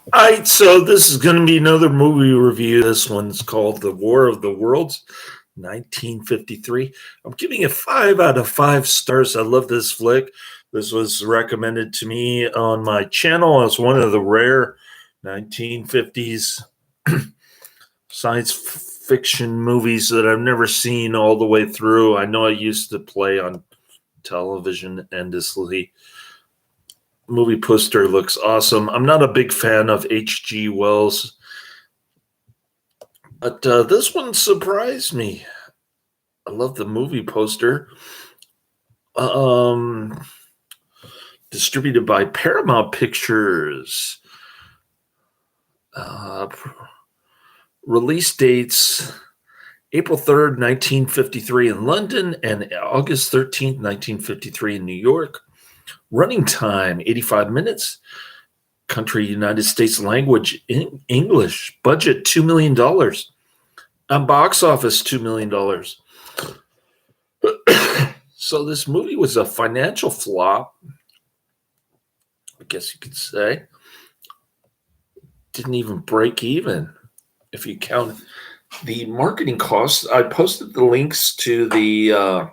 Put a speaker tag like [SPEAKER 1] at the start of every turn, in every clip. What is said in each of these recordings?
[SPEAKER 1] All right, so this is going to be another movie review. This one's called The War of the Worlds, 1953. I'm giving it 5 out of 5 stars. I love this flick. This was recommended to me on my channel as one of the rare 1950s science fiction movies that I've never seen all the way through. I know I used to play on television endlessly. Movie poster looks awesome. I'm not a big fan of H.G. Wells, but this one surprised me. I love the movie poster. Um, Distributed by Paramount Pictures. Uh, Release dates April 3rd, 1953 in London and August 13th, 1953 in New York. Running time 85 minutes. Country United States, language English. Budget $2 million. Box office $2 million. So this movie was a financial flop, I guess you could say. Didn't even break even if you count the marketing costs. I posted the links to the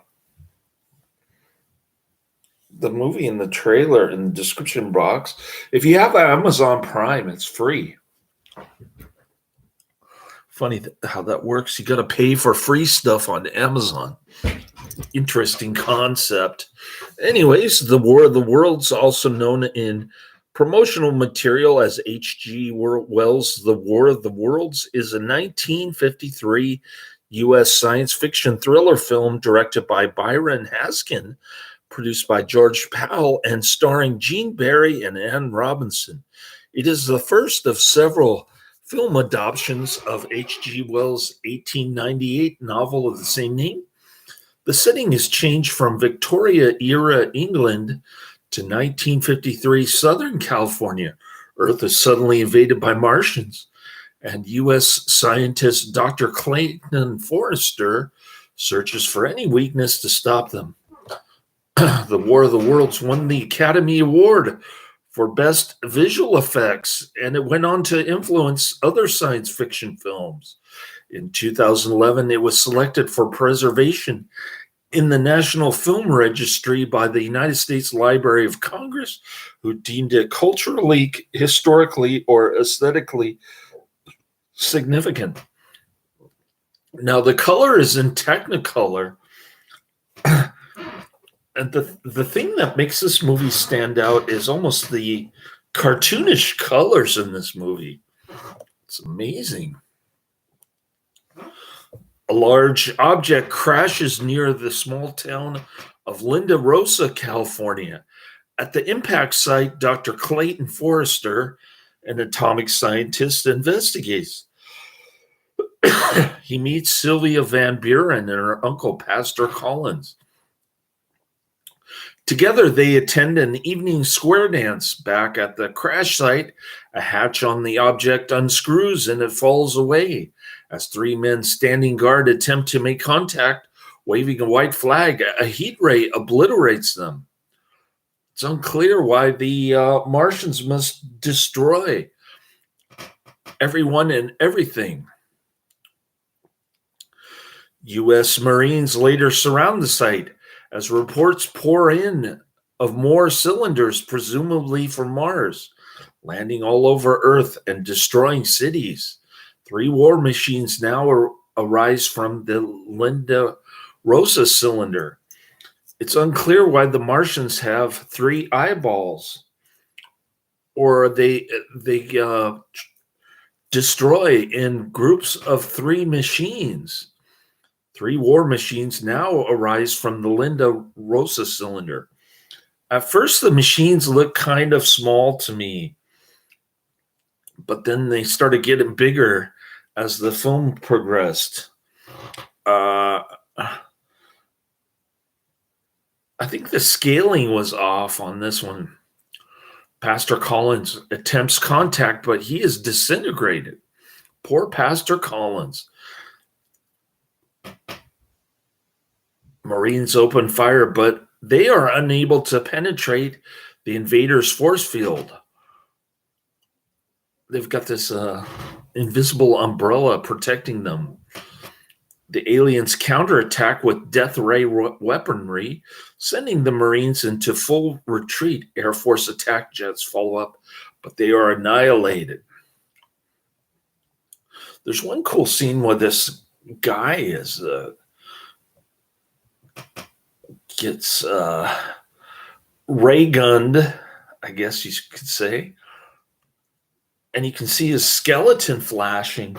[SPEAKER 1] movie in the trailer in the description box. If you have Amazon Prime, it's free. Funny how that works. You got to pay for free stuff on Amazon. Interesting concept. Anyways, The War of the Worlds, also known in promotional material as H.G. Wells' The War of the Worlds, is a 1953 U.S. science fiction thriller film directed by Byron Haskin, produced by George Powell, and starring Gene Barry and Anne Robinson. It is the first of several film adaptations of H.G. Wells' 1898 novel of the same name. The setting is changed from Victoria-era England to 1953 Southern California. Earth is suddenly invaded by Martians, and U.S. scientist Dr. Clayton Forrester searches for any weakness to stop them. The War of the Worlds won the Academy Award for Best Visual Effects, and it went on to influence other science fiction films. In 2011, it was selected for preservation in the National Film Registry by the United States Library of Congress, who deemed it culturally, historically, or aesthetically significant. Now, the color is in Technicolor. And the thing that makes this movie stand out is almost the cartoonish colors in this movie. It's amazing. A large object crashes near the small town of Linda Rosa, California. At the impact site, Dr. Clayton Forrester, an atomic scientist, investigates. He meets Sylvia Van Buren and her uncle, Pastor Collins. Together, they attend an evening square dance. Back at the crash site, a hatch on the object unscrews and it falls away. As three men standing guard attempt to make contact, waving a white flag, a heat ray obliterates them. It's unclear why the Martians must destroy everyone and everything. U.S. Marines later surround the site as reports pour in of more cylinders, presumably from Mars, landing all over Earth and destroying cities. 3 war machines now arise from the Linda Rosa cylinder. It's unclear why the Martians have 3 eyeballs, or they destroy in groups of 3 machines. 3 war machines now arise from the Linda Rosa cylinder. At first, the machines looked kind of small to me, but then they started getting bigger as the film progressed. I think the scaling was off on this one. Pastor Collins attempts contact, but he is disintegrated. Poor Pastor Collins. Marines open fire, but they are unable to penetrate the invaders' force field. they've got this invisible umbrella protecting them. The aliens counterattack with death ray weaponry, sending the Marines into full retreat. Air Force attack jets follow up, but they are annihilated. There's one cool scene where this guy gets ray gunned, I guess you could say, and you can see his skeleton flashing.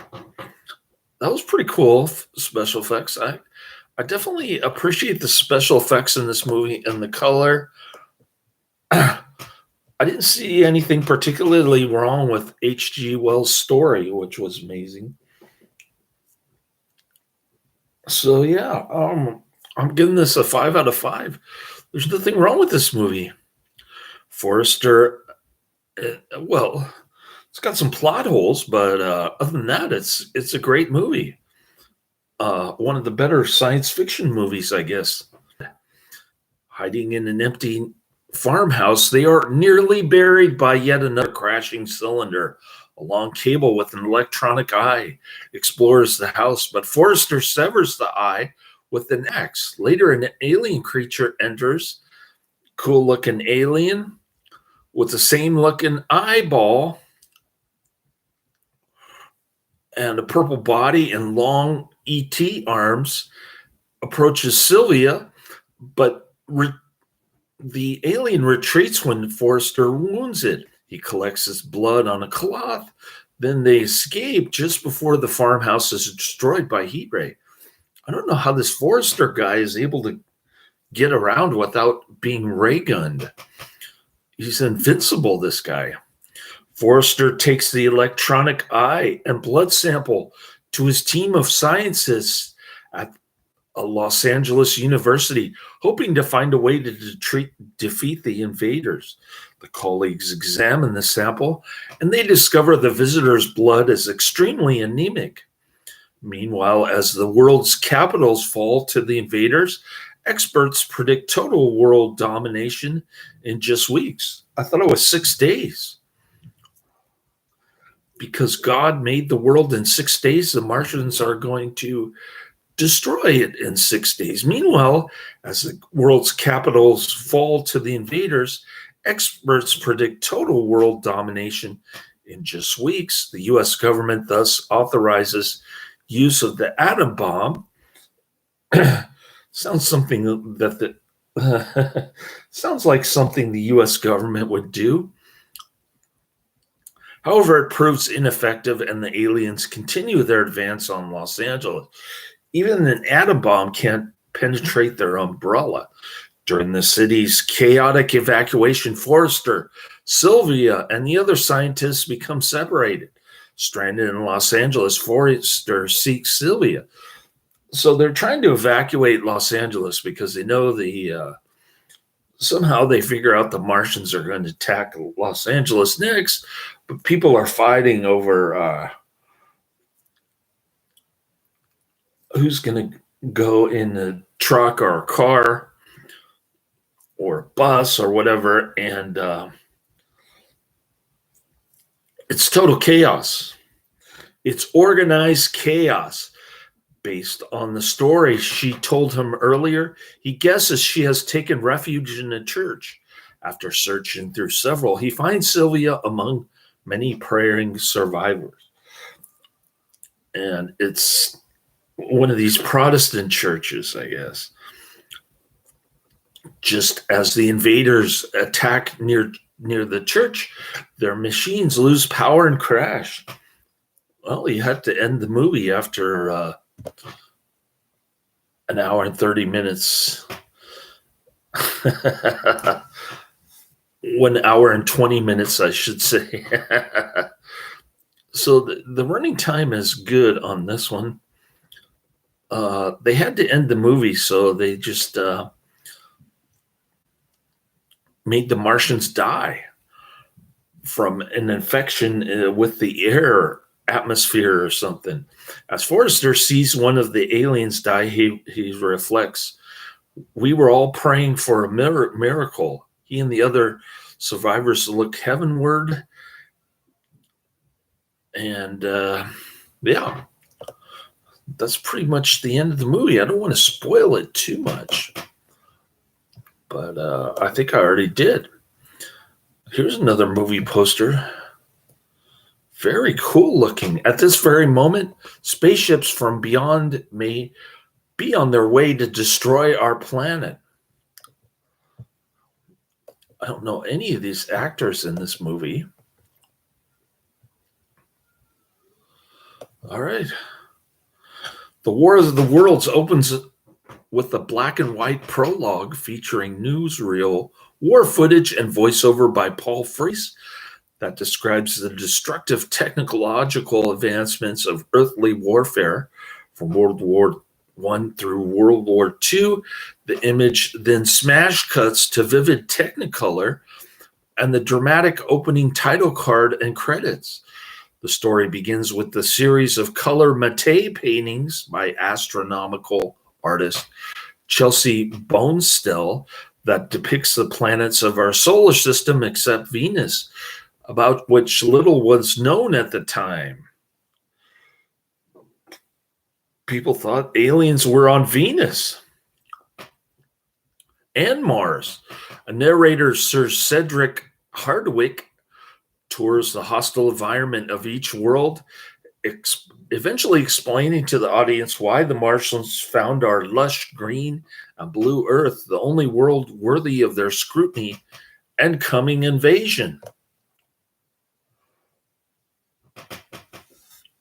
[SPEAKER 1] That was pretty cool special effects. I definitely appreciate the special effects in this movie and the color. I didn't see anything particularly wrong with H.G. Wells' story, which was amazing. So yeah, I'm giving this a 5 out of 5. There's nothing wrong with this movie. Forrester, well, it's got some plot holes, but other than that, it's a great movie. One of the better science fiction movies, I guess. Hiding in an empty farmhouse, they are nearly buried by yet another crashing cylinder. A long cable with an electronic eye explores the house, but Forrester severs the eye with an axe. Later, an alien creature enters. Cool-looking alien with the same-looking eyeball and a purple body and long ET arms, approaches Sylvia, but the alien retreats when Forrester wounds it. He collects his blood on a cloth. Then they escape just before the farmhouse is destroyed by heat ray. I don't know how this Forrester guy is able to get around without being ray gunned. He's invincible, this guy. Forrester takes the electronic eye and blood sample to his team of scientists at a Los Angeles University, hoping to find a way to defeat the invaders. The colleagues examine the sample, and they discover the visitor's blood is extremely anemic. Meanwhile, as the world's capitals fall to the invaders, experts predict total world domination in just weeks. I thought it was 6 days. Because God made the world in 6 days, the Martians are going to destroy it in 6 days. Meanwhile, as the world's capitals fall to the invaders, experts predict total world domination in just weeks. The U.S. government thus authorizes use of the atom bomb. Sounds like something the U.S. government would do. However, it proves ineffective, and the aliens continue their advance on Los Angeles. Even an atom bomb can't penetrate their umbrella. During the city's chaotic evacuation, Forrester, Sylvia, and the other scientists become separated. Stranded in Los Angeles, Forrester seeks Sylvia. So they're trying to evacuate Los Angeles because they know somehow they figure out the Martians are going to attack Los Angeles next, but people are fighting over who's going to go in a truck or a car or a bus or whatever, and it's total chaos. It's organized chaos. Based on the story she told him earlier, he guesses she has taken refuge in a church. After searching through several, he finds Sylvia among many praying survivors. And it's one of these Protestant churches, I guess. Just as the invaders attack near the church, their machines lose power and crash. Well, you have to end the movie after an hour and 30 minutes. 1 hour and 20 minutes, I should say. So the running time is good on this one. They had to end the movie, so they just made the Martians die from an infection with the air atmosphere or something. As Forrester sees one of the aliens die, he reflects, "We were all praying for a miracle." He and the other survivors look heavenward And yeah, that's pretty much the end of the movie. I don't want to spoil it too much, but I think I already did. Here's another movie poster. Very cool looking. At this very moment, spaceships from beyond may be on their way to destroy our planet. I don't know any of these actors in this movie. All right. The War of the Worlds opens with a black and white prologue featuring newsreel war footage and voiceover by Paul Frees that describes the destructive technological advancements of earthly warfare from World War I through World War II. The image then smash cuts to vivid Technicolor and the dramatic opening title card and credits. The story begins with the series of color matte paintings by astronomical artist Chelsea Bonestell that depicts the planets of our solar system except Venus, about which little was known at the time. People thought aliens were on Venus and Mars. A narrator, Sir Cedric Hardwicke, tours the hostile environment of each world, eventually explaining to the audience why the Martians found our lush green and blue Earth the only world worthy of their scrutiny and coming invasion.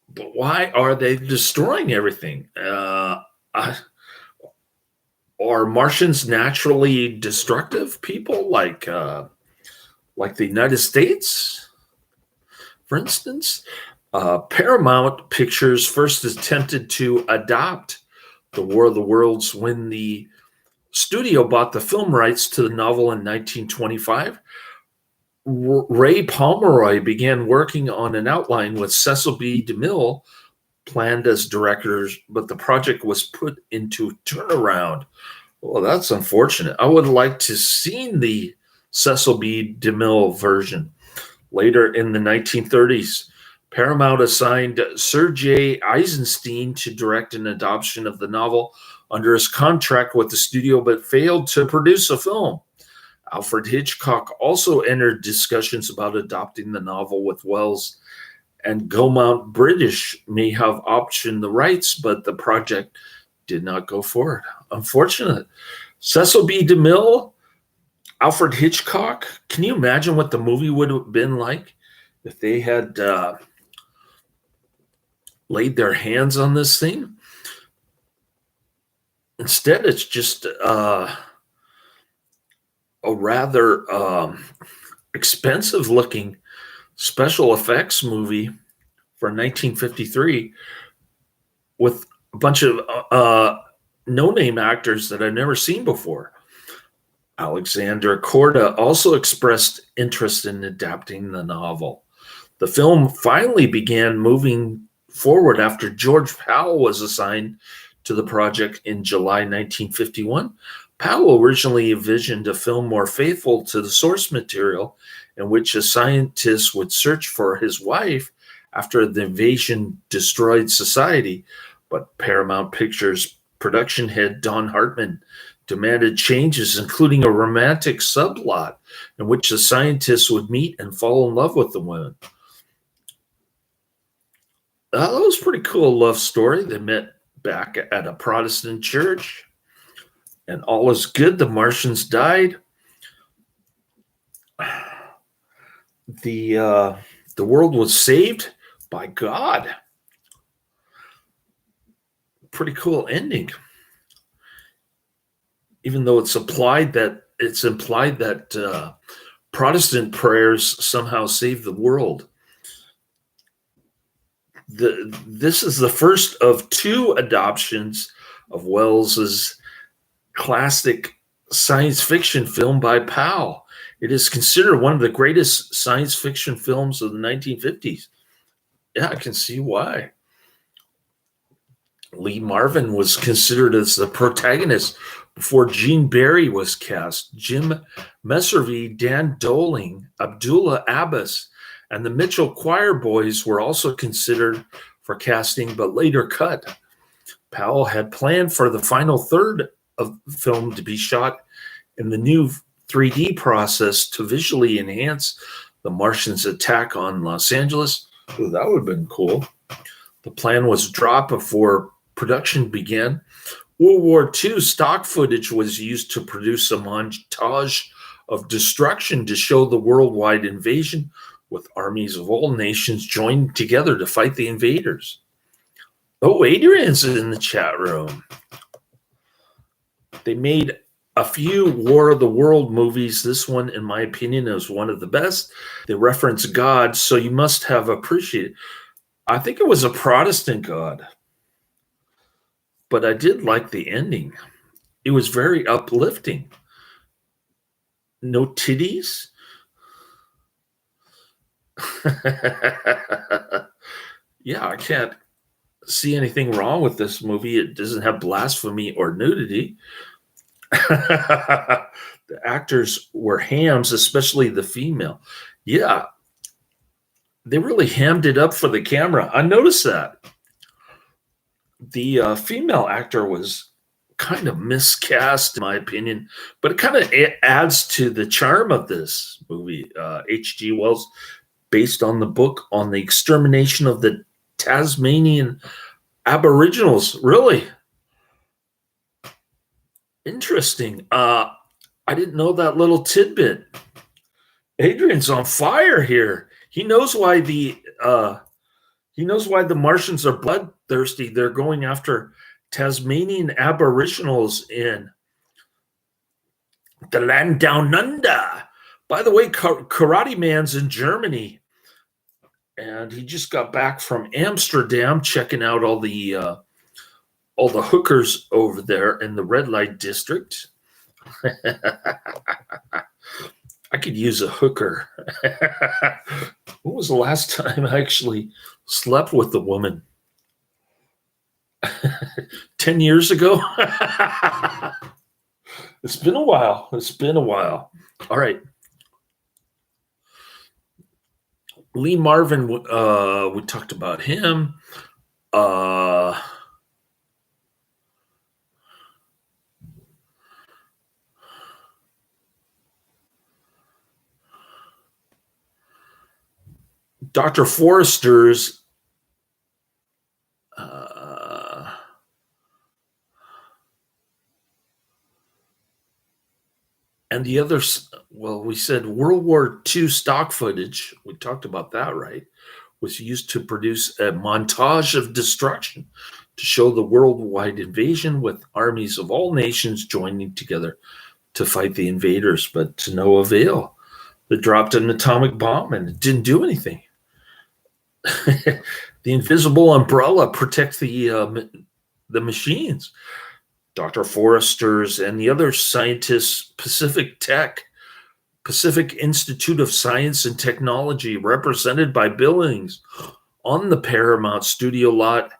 [SPEAKER 1] But why are they destroying everything? Are Martians naturally destructive people like the United States, for instance? Paramount Pictures first attempted to adopt The War of the Worlds when the studio bought the film rights to the novel in 1925. Ray Pomeroy began working on an outline with Cecil B. DeMille planned as directors, but the project was put into turnaround. Well, that's unfortunate. I would like to have seen the Cecil B. DeMille version. Later in the 1930s, Paramount assigned Sir J. Eisenstein to direct an adaptation of the novel under his contract with the studio, but failed to produce a film. Alfred Hitchcock also entered discussions about adopting the novel with Wells, and Gaumont British may have optioned the rights, but the project did not go forward. Unfortunate. Cecil B. DeMille, Alfred Hitchcock. Can you imagine what the movie would have been like if they had laid their hands on this thing? Instead, it's just a rather expensive looking special effects movie for 1953 with a bunch of no-name actors that I've never seen before. Alexander Korda also expressed interest in adapting the novel. The film finally began moving forward after George Powell was assigned to the project in July 1951. Powell originally envisioned a film more faithful to the source material, in which a scientist would search for his wife after the invasion destroyed society, but Paramount Pictures production head Don Hartman demanded changes, including a romantic subplot in which the scientist would meet and fall in love with the woman. That was a pretty cool love story. They met back at a Protestant church, and all is good. The Martians died. The world was saved by God. Pretty cool ending. Even though it's implied that Protestant prayers somehow saved the world. This is the first of two adoptions of Wells's classic science fiction film by Powell. It is considered one of the greatest science fiction films of the 1950s. Yeah, I can see why. Lee Marvin was considered as the protagonist before Gene Barry was cast. Jim Messervy, Dan Doling, Abdullah Abbas, And the Mitchell Choir Boys were also considered for casting, but later cut. Powell had planned for the final third of the film to be shot in the new 3D process to visually enhance the Martians' attack on Los Angeles. Ooh, that would have been cool. The plan was dropped before production began. World War II stock footage was used to produce a montage of destruction to show the worldwide invasion, with armies of all nations joined together to fight the invaders. Oh, Adrian's in the chat room. They made a few War of the World movies. This one, in my opinion, is one of the best. They reference God, so you must have appreciated. I think it was a Protestant God, but I did like the ending. It was very uplifting. No titties. Yeah, I can't see anything wrong with this movie. It doesn't have blasphemy or nudity. The actors were hams, especially the female. Yeah, they really hammed it up for the camera. I noticed that. The female actor was kind of miscast, in my opinion, but it kind of adds to the charm of this movie. H.G. Wells, based on the book on the extermination of the Tasmanian Aboriginals. Really interesting. I didn't know that little tidbit. Adrian's on fire here. He knows why the Martians are bloodthirsty. They're going after Tasmanian Aboriginals in the land down under. By the way, Karate Man's in Germany, and he just got back from Amsterdam, checking out all the hookers over there in the red light district. I could use a hooker. When was the last time I actually slept with a woman? 10 years ago? It's been a while. All right. Lee Marvin, we talked about him. Dr. Forrester's and the others, well, we said World War II stock footage, we talked about that, right, was used to produce a montage of destruction to show the worldwide invasion, with armies of all nations joining together to fight the invaders, but to no avail. They dropped an atomic bomb and it didn't do anything. The invisible umbrella protects the machines. Dr. Forrester's and the other scientists, Pacific Institute of Science and Technology, represented by Billings on the Paramount studio lot,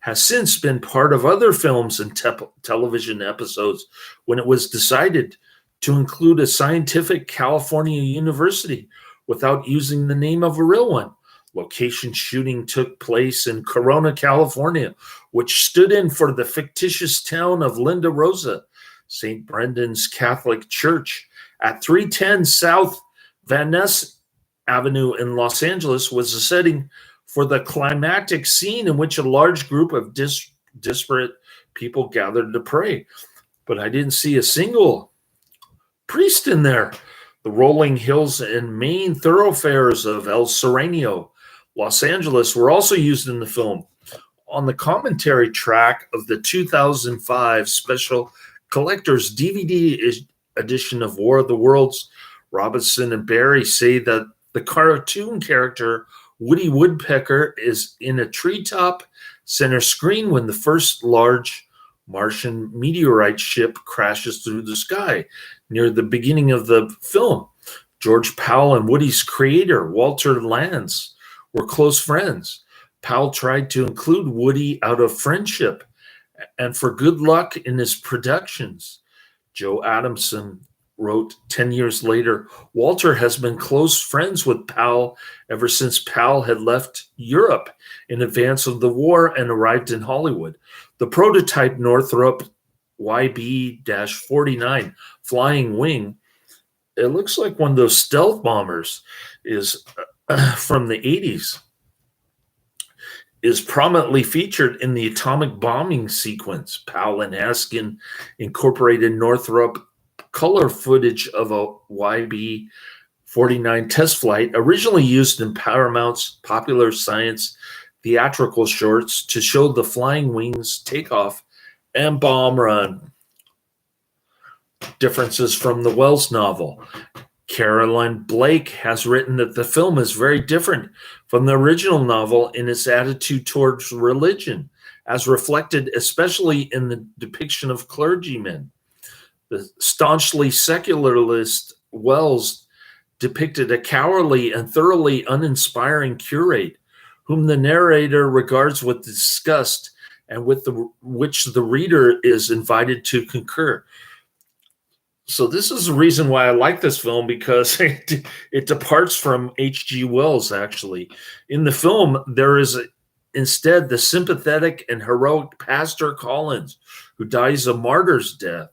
[SPEAKER 1] has since been part of other films and television episodes when it was decided to include a scientific California university without using the name of a real one. Location shooting took place in Corona, California, which stood in for the fictitious town of Linda Rosa. St. Brendan's Catholic Church at 310 South Van Ness Avenue in Los Angeles was the setting for the climactic scene in which a large group of disparate people gathered to pray. But I didn't see a single priest in there. The rolling hills and main thoroughfares of El Sereno, Los Angeles, were also used in the film. On the commentary track of the 2005 special collector's DVD edition of War of the Worlds, Robinson and Barry say that the cartoon character Woody Woodpecker is in a treetop center screen when the first large Martian meteorite ship crashes through the sky near the beginning of the film. George Powell and Woody's creator, Walter Lantz, were close friends. Powell tried to include Woody out of friendship and for good luck in his productions. Joe Adamson wrote 10 years later, Walter has been close friends with Powell ever since Powell had left Europe in advance of the war and arrived in Hollywood. The prototype Northrop YB-49 Flying Wing, it looks like one of those stealth bombers, is from the 80s, is prominently featured in the atomic bombing sequence. Powell and Haskin incorporated Northrop color footage of a YB-49 test flight, originally used in Paramount's popular science theatrical shorts, to show the flying wings takeoff and bomb run. Differences from the Wells novel. Caroline Blake has written that the film is very different from the original novel in its attitude towards religion, as reflected especially in the depiction of clergymen. The staunchly secularist Wells depicted a cowardly and thoroughly uninspiring curate, whom the narrator regards with disgust and with which the reader is invited to concur. So this is the reason why I like this film, because it departs from H.G. Wells, actually. In the film, there is instead the sympathetic and heroic Pastor Collins, who dies a martyr's death.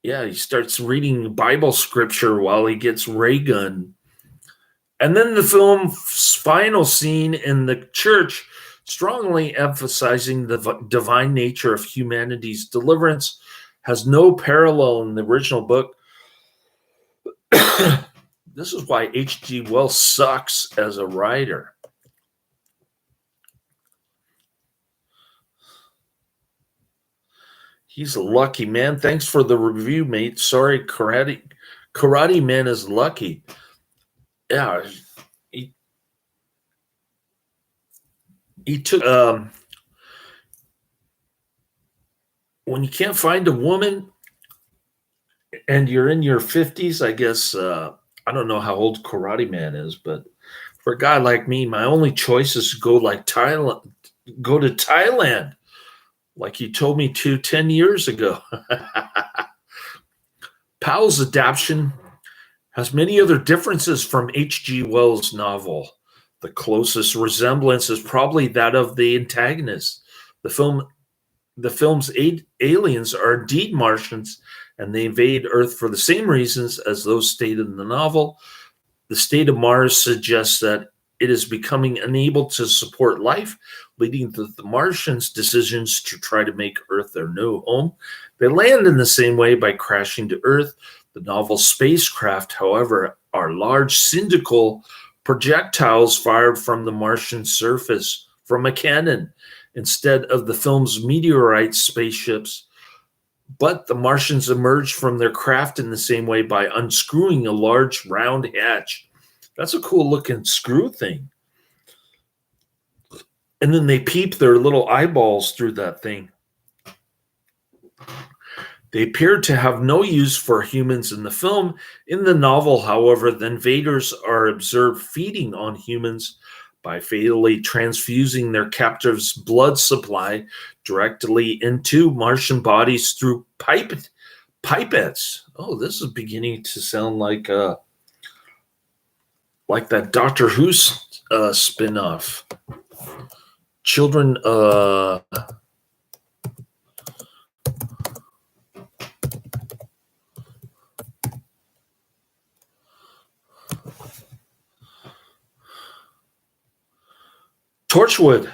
[SPEAKER 1] Yeah, he starts reading Bible scripture while he gets ray gunned. And then the film's final scene in the church, strongly emphasizing the divine nature of humanity's deliverance, has no parallel in the original book. This is why H.G. Wells sucks as a writer. He's a lucky man. Thanks for the review, mate. Sorry, Karate Man is lucky. Yeah, he took when you can't find a woman and you're in your 50s, I guess, I don't know how old Karate Man is, but for a guy like me, my only choice is to go to Thailand, like you told me to 10 years ago. Powell's adaptation has many other differences from H.G. Wells' novel. The closest resemblance is probably that of the antagonist. The film's aliens are indeed Martians, and they invade Earth for the same reasons as those stated in the novel. The state of Mars suggests that it is becoming unable to support life, leading to the Martians' decisions to try to make Earth their new home. They land in the same way by crashing to Earth. The novel's spacecraft, however, are large cylindrical projectiles fired from the Martian surface from a cannon, instead of the film's meteorite spaceships. But the Martians emerge from their craft in the same way by unscrewing a large round hatch. That's a cool looking screw thing. And then they peep their little eyeballs through that thing. They appear to have no use for humans in the film. In the novel, however, the invaders are observed feeding on humans by fatally transfusing their captives' blood supply directly into Martian bodies through pipettes. Oh, this is beginning to sound like that Doctor Who spin-off. Children, Torchwood.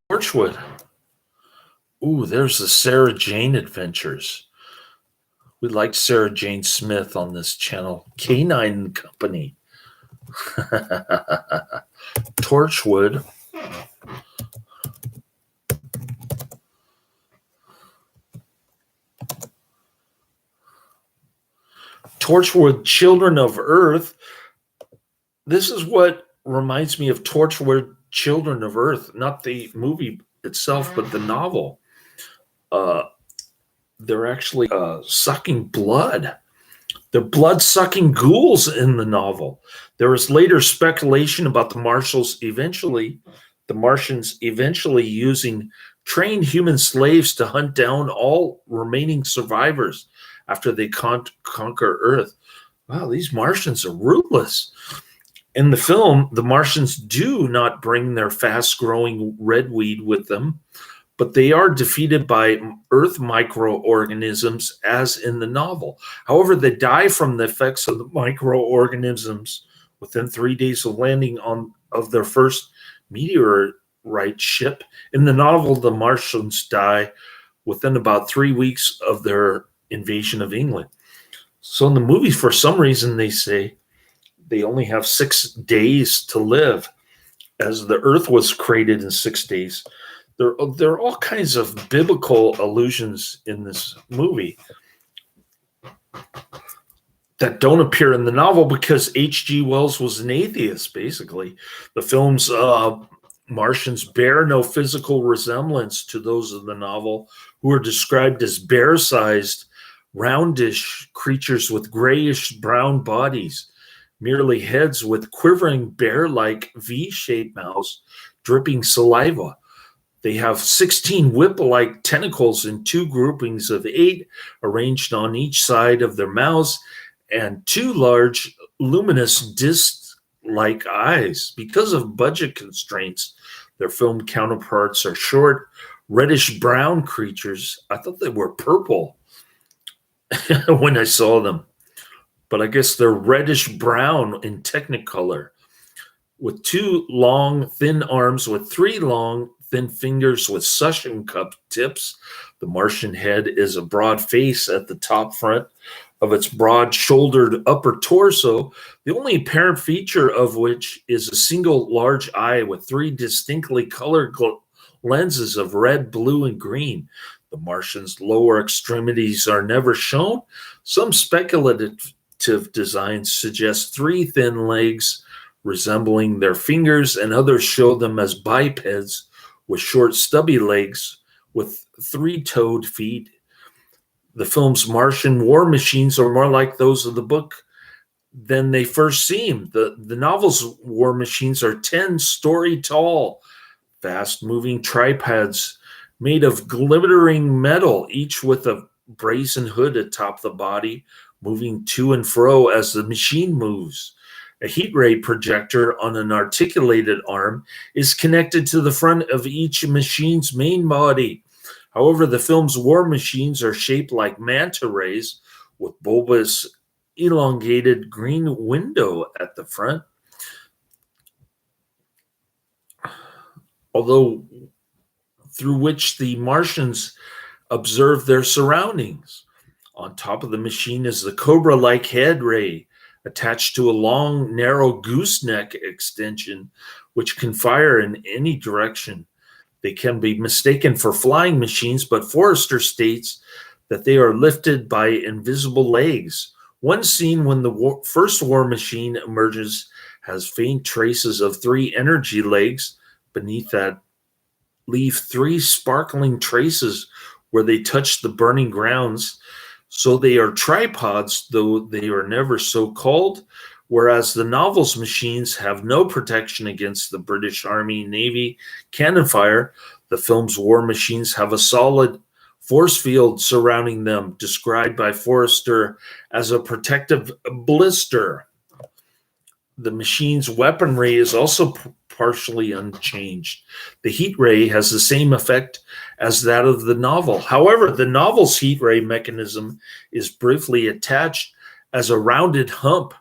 [SPEAKER 1] Torchwood. Ooh, there's the Sarah Jane Adventures. We like Sarah Jane Smith on this channel. Canine Company. Torchwood. Torchwood, Children of Earth. This is what reminds me of Torchwood, Children of Earth, not the movie itself, but the novel. They're actually sucking blood. They're blood-sucking ghouls in the novel. There was later speculation about the Martians eventually using train human slaves to hunt down all remaining survivors after they conquer Earth. Wow, these Martians are ruthless. In the film, the Martians do not bring their fast-growing redweed with them, but they are defeated by Earth microorganisms, as in the novel. However, they die from the effects of the microorganisms within 3 days of landing of their first meteorite ship. In the novel, the Martians die within about 3 weeks of their invasion of England. So in the movie, for some reason, they say they only have 6 days to live, as the Earth was created in 6 days. There are all kinds of biblical allusions in this movie that don't appear in the novel because H.G. Wells was an atheist, basically. The film's Martians bear no physical resemblance to those of the novel, who are described as bear-sized, roundish creatures with grayish-brown bodies, merely heads with quivering bear-like V-shaped mouths, dripping saliva. They have 16 whip-like tentacles in 2 groupings of 8 arranged on each side of their mouths, and 2 large luminous disc-like eyes. Because of budget constraints, their film counterparts are short, reddish-brown creatures. I thought they were purple when I saw them, but I guess they're reddish-brown in Technicolor, with 2 long, thin arms with 3 long, thin fingers with suction cup tips. The Martian head is a broad face at the top front of its broad-shouldered upper torso, the only apparent feature of which is a single large eye with 3 distinctly colored lenses of red, blue, and green. The Martian's lower extremities are never shown. Some speculative designs suggest 3 thin legs resembling their fingers, and others show them as bipeds with short, stubby legs with 3-toed feet. The film's Martian war machines are more like those of the book than they first seem. The novel's war machines are 10-story tall, fast-moving tripods made of glittering metal, each with a brazen hood atop the body, moving to and fro as the machine moves. A heat ray projector on an articulated arm is connected to the front of each machine's main body. However, the film's war machines are shaped like manta rays with bulbous, elongated green window at the front. Although through which the Martians observe their surroundings. On top of the machine is the cobra-like head ray, attached to a long, narrow gooseneck extension, which can fire in any direction. They can be mistaken for flying machines, but Forrester states that they are lifted by invisible legs. One scene when the first war machine emerges has faint traces of 3 energy legs beneath that leave 3 sparkling traces where they touch the burning grounds. So they are tripods, though they are never so called, whereas the novel's machines have no protection against the British Army and Navy cannon fire. The film's war machines have a solid force field surrounding them, described by Forrester as a protective blister. The machine's weaponry is also partially unchanged. The heat ray has the same effect as that of the novel. However, the novel's heat ray mechanism is briefly attached as a rounded hump.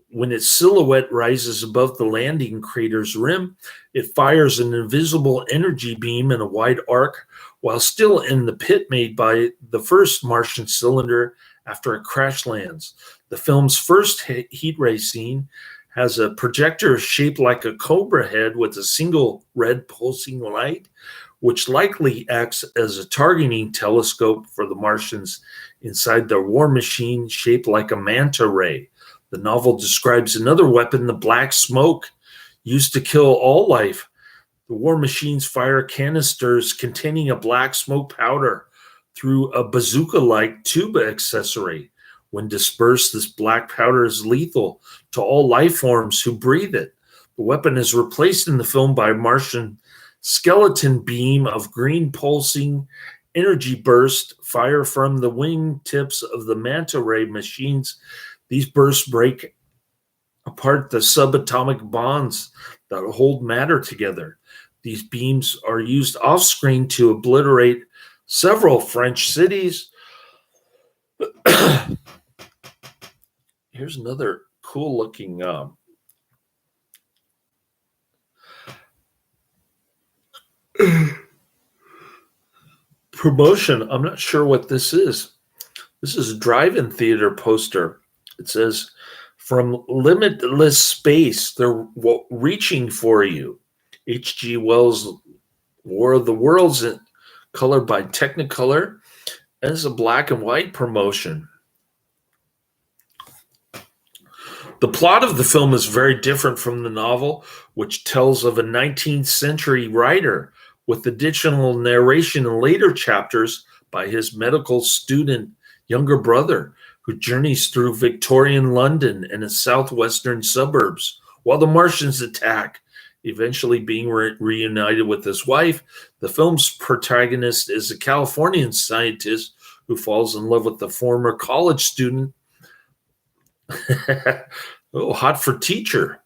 [SPEAKER 1] When its silhouette rises above the landing crater's rim, it fires an invisible energy beam in a wide arc while still in the pit made by the first Martian cylinder after it crash lands. The film's first heat ray scene has a projector shaped like a cobra head with a single red pulsing light, which likely acts as a targeting telescope for the Martians inside their war machine shaped like a manta ray. The novel describes another weapon, the black smoke, used to kill all life. The war machines fire canisters containing a black smoke powder through a bazooka-like tube accessory. When dispersed, this black powder is lethal to all life forms who breathe it. The weapon is replaced in the film by Martian skeleton beam of green pulsing energy burst fire from the wing tips of the manta ray machines. These bursts break apart the subatomic bonds that hold matter together. These beams are used off screen to obliterate several French cities. Here's another cool looking promotion. I'm not sure what this is. This is a drive-in theater poster. It says, "From limitless space, they're reaching for you." H.G. Wells' War of the Worlds, colored by Technicolor, and it's a black and white promotion. The plot of the film is very different from the novel, which tells of a 19th century writer with additional narration in later chapters by his medical student younger brother, who journeys through Victorian London and its southwestern suburbs while the Martians attack, eventually being reunited with his wife. The film's protagonist is a Californian scientist who falls in love with the former college student. Oh, hot for teacher.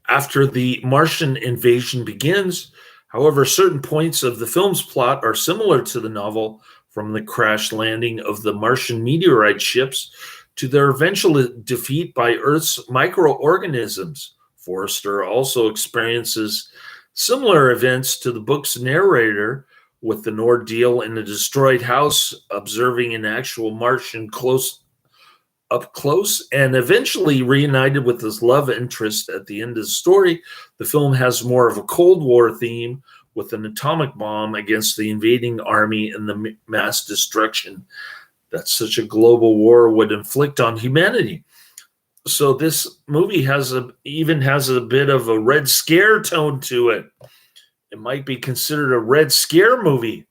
[SPEAKER 1] After the Martian invasion begins, however, certain points of the film's plot are similar to the novel, from the crash landing of the Martian meteorite ships to their eventual defeat by Earth's microorganisms. Forrester also experiences similar events to the book's narrator, with an ordeal in a destroyed house, observing an actual Martian up close, and eventually reunited with his love interest at the end of the story. The film has more of a Cold War theme, with an atomic bomb against the invading army and the mass destruction that such a global war would inflict on humanity. So this movie even has a bit of a Red Scare tone to it. It might be considered a Red Scare movie.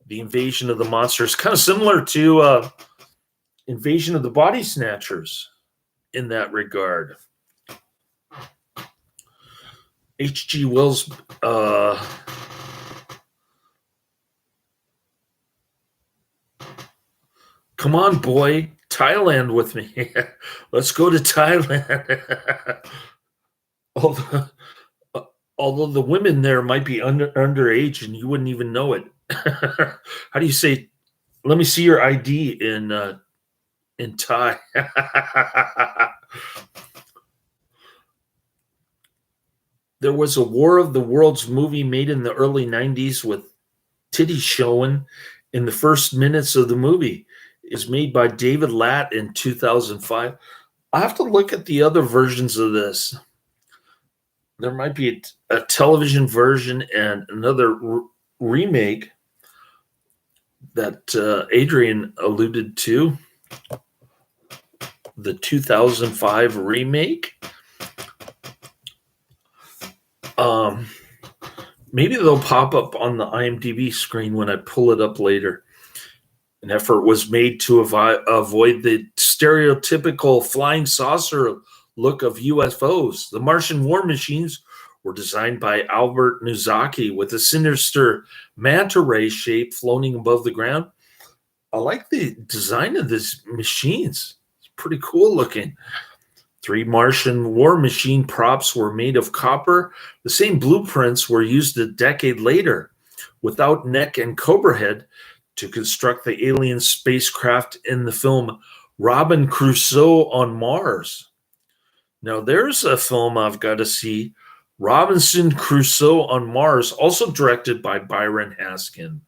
[SPEAKER 1] The invasion of the monsters, kind of similar to Invasion of the Body Snatchers in that regard. H.G. Wells come on, boy, Thailand with me. Let's go to Thailand. Although the women there might be underage and you wouldn't even know it. How do you say, "Let me see your ID" in Thai? There was a War of the Worlds movie made in the early 90s with titties showing in the first minutes of the movie. It's made by David Latt in 2005. I have to look at the other versions of this. There might be a television version and another remake that Adrian alluded to. The 2005 remake. Maybe they'll pop up on the IMDb screen when I pull it up later. An effort was made to avoid the stereotypical flying saucer look of UFOs. The Martian war machines were designed by Albert Nuzaki with a sinister manta ray shape floating above the ground. I like the design of these machines. It's pretty cool looking. 3 Martian war machine props were made of copper. The same blueprints were used a decade later, without neck and cobra head, to construct the alien spacecraft in the film Robinson Crusoe on Mars. Now, there's a film I've got to see, Robinson Crusoe on Mars, also directed by Byron Haskin.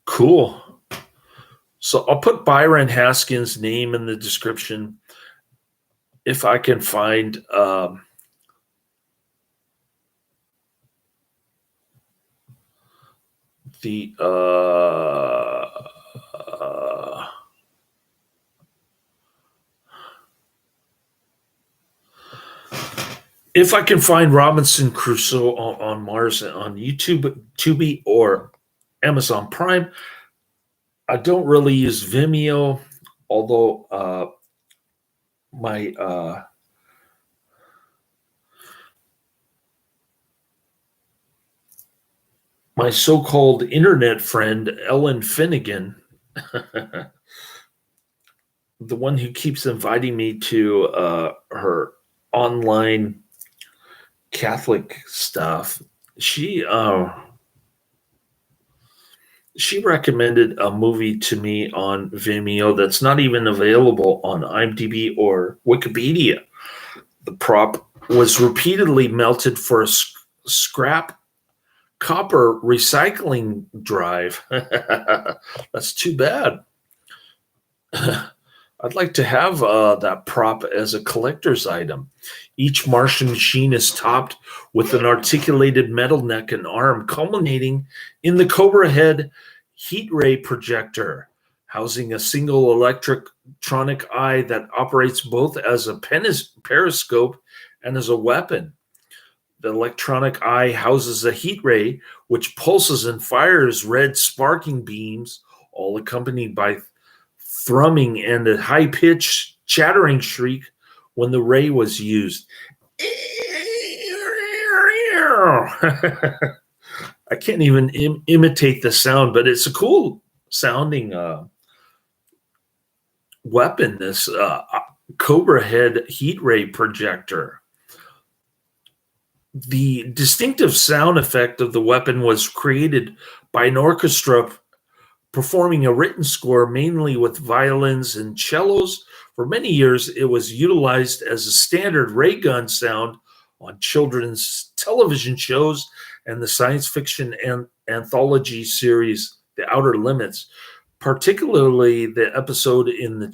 [SPEAKER 1] Cool. So I'll put Byron Haskin's name in the description if I can find if I can find Robinson Crusoe on Mars on YouTube, Tubi, or Amazon Prime. I don't really use Vimeo, although my My so-called internet friend, Ellen Finnegan, the one who keeps inviting me to her online Catholic stuff, she she recommended a movie to me on Vimeo that's not even available on IMDb or Wikipedia. The prop was repeatedly melted for a scrap copper recycling drive. That's too bad. I'd like to have that prop as a collector's item. Each Martian machine is topped with an articulated metal neck and arm, culminating in the Cobra head heat ray projector, housing a single electronic eye that operates both as a periscope and as a weapon. The electronic eye houses a heat ray, which pulses and fires red sparking beams, all accompanied by thrumming and a high-pitched chattering shriek when the ray was used. I can't even imitate the sound, but it's a cool sounding weapon, this Cobra head heat ray projector. The distinctive sound effect of the weapon was created by an orchestra performing a written score mainly with violins and cellos. For many years, it was utilized as a standard ray gun sound on children's television shows and the science fiction anthology series The Outer Limits, particularly the episode in the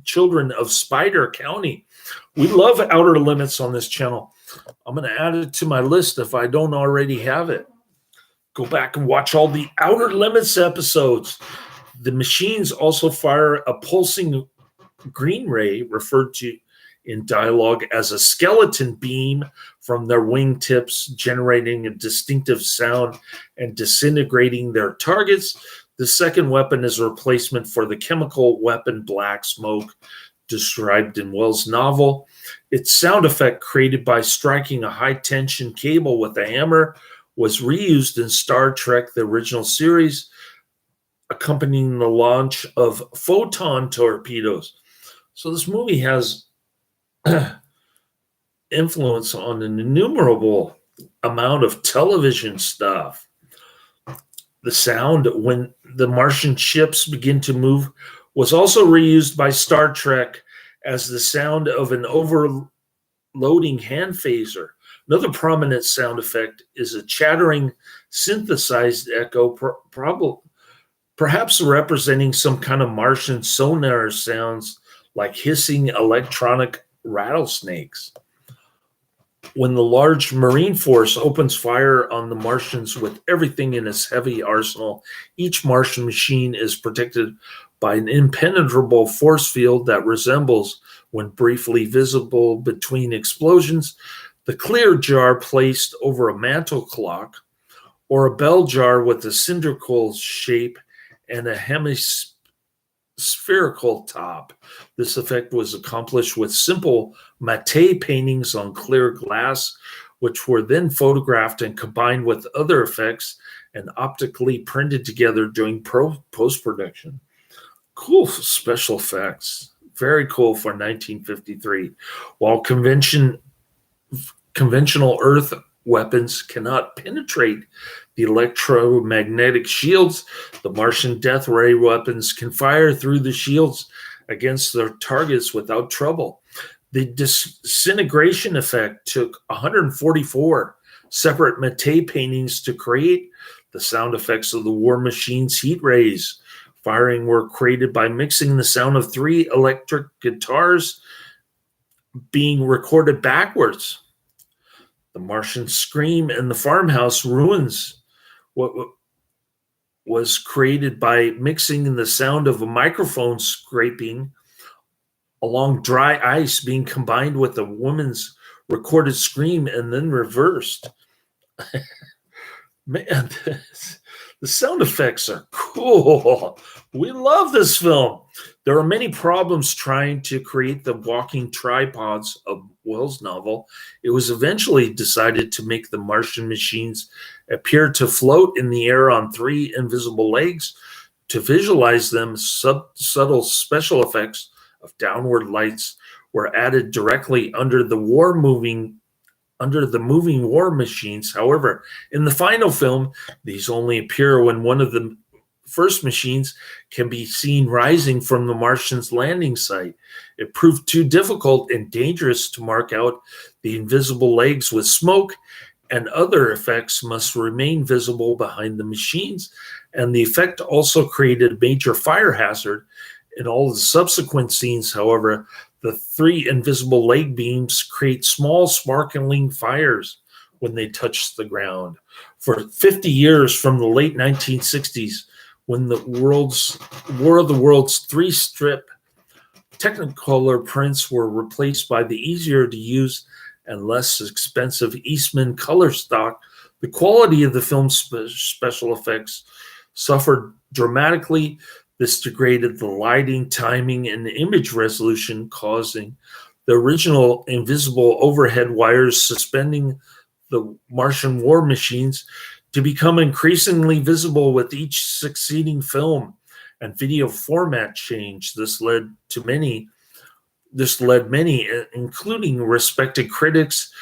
[SPEAKER 1] Children of Spider County. We love Outer Limits on this channel. I'm going to add it to my list if I don't already have it. Go back and watch all the Outer Limits episodes. The machines also fire a pulsing green ray, referred to in dialogue as a skeleton beam, from their wingtips, generating a distinctive sound and disintegrating their targets. The second weapon is a replacement for the chemical weapon Black Smoke, described in Wells' novel. Its sound effect, created by striking a high-tension cable with a hammer, was reused in Star Trek, the original series, accompanying the launch of photon torpedoes. So this movie has influence on an innumerable amount of television stuff. The sound when the Martian ships begin to move was also reused by Star Trek as the sound of an overloading hand phaser. Another prominent sound effect is a chattering synthesized echo, perhaps representing some kind of Martian sonar sounds like hissing electronic rattlesnakes. When the large Marine force opens fire on the Martians with everything in its heavy arsenal, each Martian machine is protected by an impenetrable force field that resembles, when briefly visible between explosions, the clear jar placed over a mantle clock, or a bell jar with a cylindrical shape and a hemispherical top. This effect was accomplished with simple matte paintings on clear glass, which were then photographed and combined with other effects and optically printed together during post-production. Cool special effects. Very cool for 1953. While conventional Earth weapons cannot penetrate the electromagnetic shields, the Martian death ray weapons can fire through the shields against their targets without trouble. The disintegration effect took 144 separate matte paintings to create. The sound effects of the war machine's heat rays firing were created by mixing the sound of 3 electric guitars being recorded backwards. The Martian scream and the farmhouse ruins what was created by mixing the sound of a microphone scraping along dry ice being combined with a woman's recorded scream and then reversed. Man, The sound effects are cool. We love this film. There are many problems trying to create the walking tripods of Wells' novel. It was eventually decided to make the Martian machines appear to float in the air on three invisible legs. To visualize them, subtle special effects of downward lights were added directly under the moving war machines. However, in the final film, these only appear when one of the first machines can be seen rising from the Martian's landing site. It proved too difficult and dangerous to mark out the invisible legs with smoke, and other effects must remain visible behind the machines. And the effect also created a major fire hazard. In all the subsequent scenes, however, the three invisible leg beams create small sparkling fires when they touch the ground. For 50 years, from the late 1960s, when the War of the Worlds three-strip Technicolor prints were replaced by the easier to use and less expensive Eastman color stock, the quality of the film's special effects suffered dramatically. This degraded the lighting, timing, and image resolution, causing the original invisible overhead wires suspending the Martian war machines to become increasingly visible with each succeeding film and video format change. This led many, including respected critics,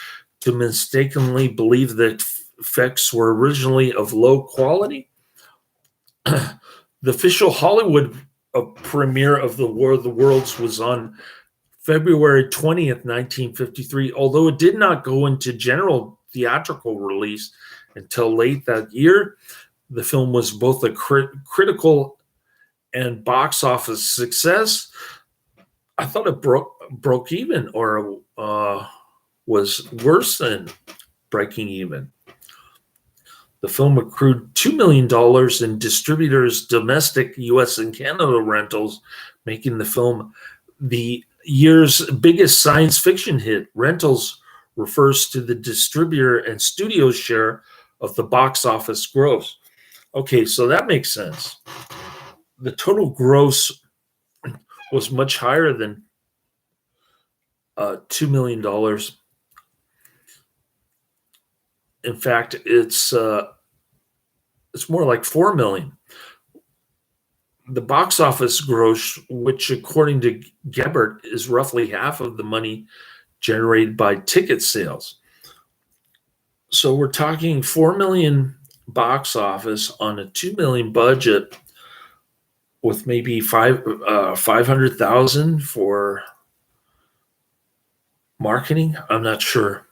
[SPEAKER 1] to mistakenly believe that effects were originally of low quality. The official Hollywood premiere of The War of the Worlds was on February 20th, 1953, although it did not go into general theatrical release until late that year. The film was both a critical and box office success. I thought it broke even, or was worse than breaking even. The film accrued $2 million in distributors' domestic U.S. and Canada rentals, making the film the year's biggest science fiction hit. Rentals refers to the distributor and studio share of the box office gross. Okay, so that makes sense. The total gross was much higher than $2 million. In fact, it's more like $4 million. The box office gross, which according to Gebert is roughly half of the money generated by ticket sales. So we're talking $4 million box office on a $2 million budget, with maybe 500,000 for marketing. I'm not sure.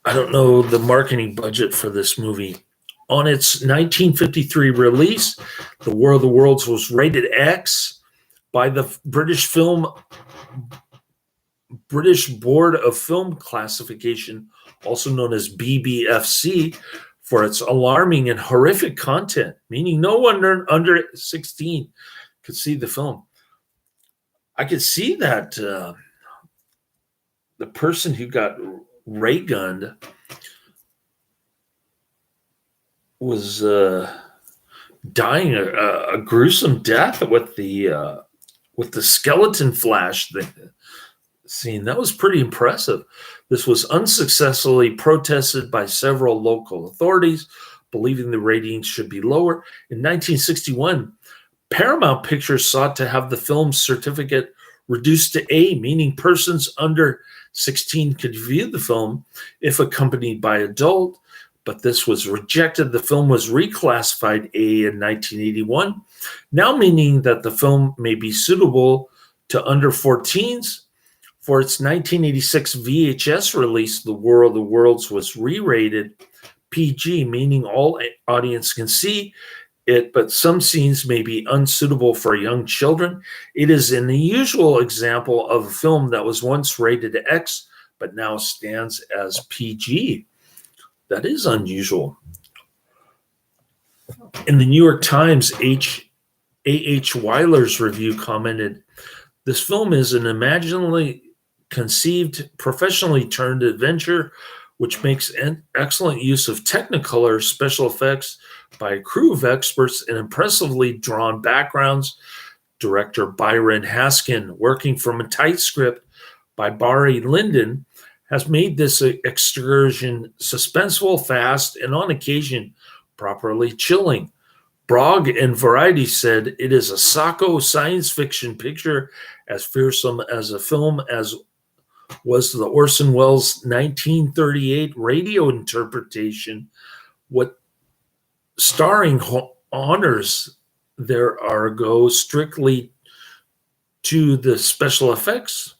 [SPEAKER 1] I don't know the marketing budget for this movie. On its 1953 release, The War of the Worlds was rated X by the British Board of Film Classification, also known as BBFC, for its alarming and horrific content, meaning no one under 16 could see the film. I could see that the person who got ray gunned was dying a gruesome death with the skeleton flash scene. That was pretty impressive. This was unsuccessfully protested by several local authorities, believing the ratings should be lower. In 1961, Paramount Pictures sought to have the film's certificate reduced to A, meaning persons under 16 could view the film if accompanied by adult, but this was rejected. The film was reclassified A in 1981, now meaning that the film may be suitable to under 14s. For its 1986 VHS release, The War of the Worlds was re-rated PG, meaning all audience can see it, but some scenes may be unsuitable for young children. It is an unusual example of a film that was once rated X, but now stands as PG. That is unusual. In the New York Times, A.H. Weiler's review commented, "This film is an imaginally conceived, professionally turned adventure, which makes excellent use of Technicolor special effects by a crew of experts and impressively drawn backgrounds. Director Byron Haskin, working from a tight script by Barry Lyndon, has made this excursion suspenseful, fast, and on occasion properly chilling. Brogg and Variety said it is a Sacco science fiction picture as fearsome as a film as was the Orson Welles 1938 radio interpretation. What starring honors there go strictly to the special effects,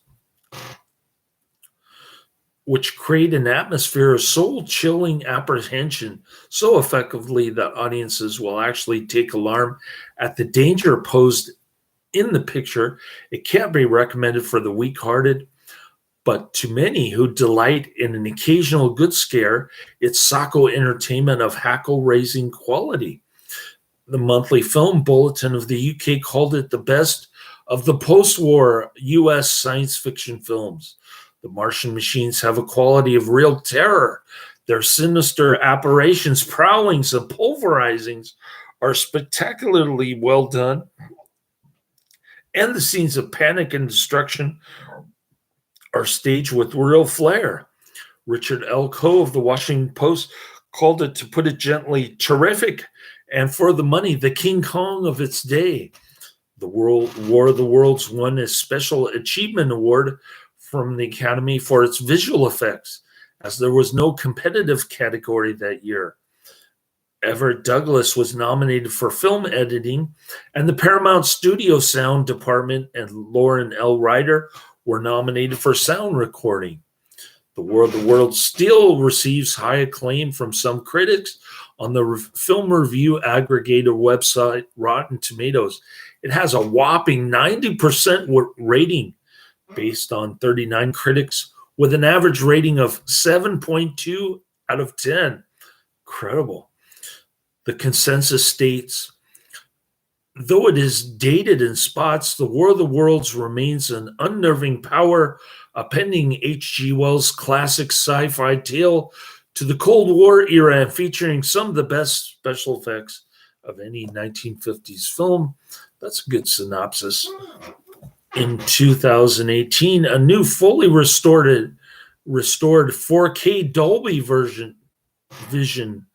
[SPEAKER 1] which create an atmosphere of soul-chilling apprehension so effectively that audiences will actually take alarm at the danger posed in the picture. It can't be recommended for the weak-hearted, but to many who delight in an occasional good scare, it's Sacco entertainment of hackle-raising quality. The Monthly Film Bulletin of the UK called it the best of the post-war US science fiction films. The Martian machines have a quality of real terror. Their sinister apparitions, prowlings, and pulverizings are spectacularly well done, and the scenes of panic and destruction are staged with real flair. Richard L. Coe of the Washington Post called it, to put it gently, terrific, and for the money, the King Kong of its day. The War of the Worlds won a Special Achievement Award from the Academy for its visual effects, as there was no competitive category that year. Everett Douglas was nominated for film editing, and the Paramount Studio Sound Department and Lauren L. Ryder were nominated for sound recording. The War of the Worlds still receives high acclaim from some critics. On the film review aggregator website Rotten Tomatoes, it has a whopping 90% rating based on 39 critics, with an average rating of 7.2 out of 10. Incredible. The consensus states, though it is dated in spots, The War of the Worlds remains an unnerving power, appending H.G. Wells' classic sci-fi tale to the Cold War era and featuring some of the best special effects of any 1950s film. That's a good synopsis. In 2018, a new fully restored 4K Dolby Vision